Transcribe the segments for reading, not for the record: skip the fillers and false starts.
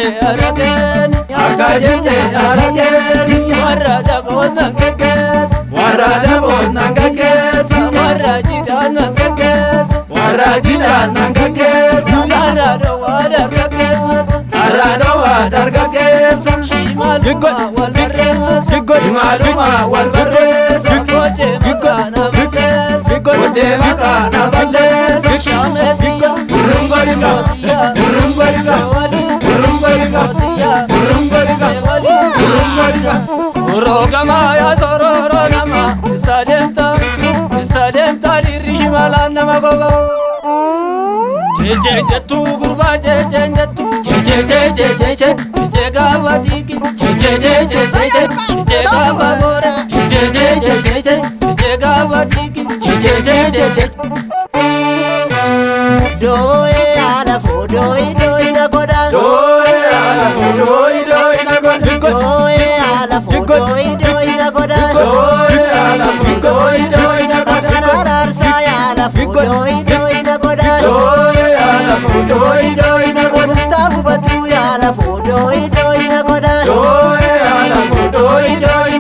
aragen warada bona kekes warada bosna kakes warajida nakekes warajidas nankakes arado wadar kekes arado wadar kakes shimal wal barres imaluma wal barres gode makana barres gode makana barres shamet urungolika urungolika urungolika urungolika urungolika urogama ya sororo nama isademta dirishi malana magogo jejejetu gurba jejejetu jejejejeje gawadiki jejejejeje gawagore jejejejeje gawadiki jejejejeje doe ala fo doe na goda doe ala fo doe na goda doe ala fo doe na goda doe ala fo doe na goda kanarar saya ala fo doe na goda doe ala fo doe na goda urufta bubatu ya ala fo doe na goda doe ala fo doe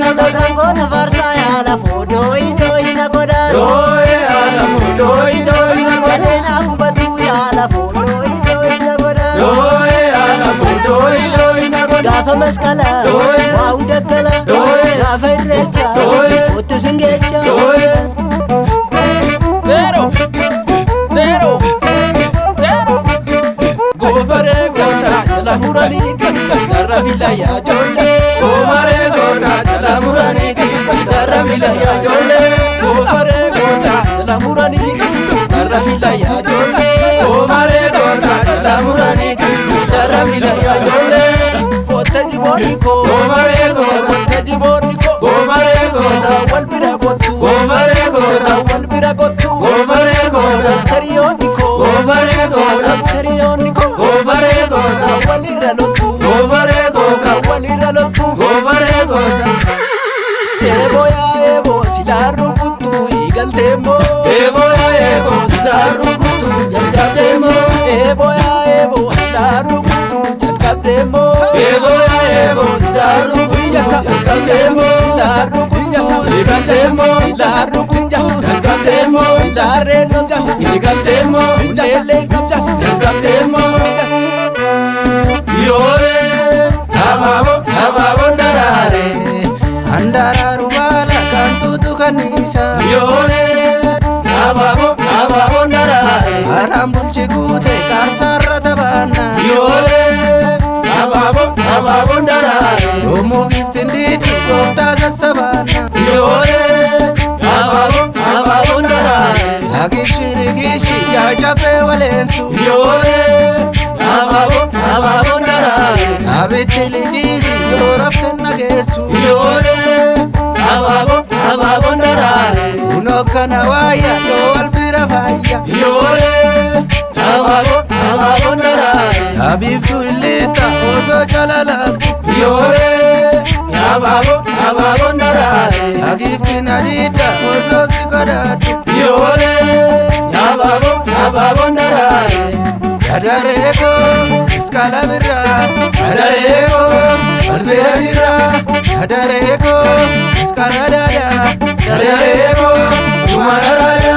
na goda goda farsa ya ala fo doe na goda doe ala fo doe na goda na bubatu ya ala fo doe na goda doe ala fo doe na goda gafa maskala wa udakala gafa irrecha otu singecha zero gofare gota la murani darra vilaya jonde gofare gota la murani darra vilaya jonde gofare gota la murani darra vilaya jonde gofare gota la murani darra vilaya jonde kotaji boniko gofare gota kotaji boniko gofare gota wal bira gotu gofare gota wal bira gotu gofare gota teriyoniko gofare gota teriyoniko gofare gota walira lotu gofare gota walira lotu gofare gota ebo silaru kutu igaltemo ebo silaru kutu jalkabdemo ebo silaru kutu jalkabdemo ebo silaru kutu jalkabdemo silaru kutu jalkabdemo silaru kutu jalkabdemo silareno jalkabdemo undele kapjas jalkabdemo yore ababo ndarare andararu wala kantutu kanisa yore ababo ndarare arambulchi gute karsarra tabana yore ababo ndarare omo giftindi gofta sabana yore ababo ndarare gishi ya jafe walensu yore ababo ndarare abitili jizi yoraften nagesu yore ababo ndarare unokana waya yo albira faya yore ababo ndarare abiftu ilita oso jalalak yore ababo ndarare agiftin adida oso sikodatu yore ababo ndarare yadareko iskala birra yadareko albira birra yadareko iskala dada yadareko sumanarada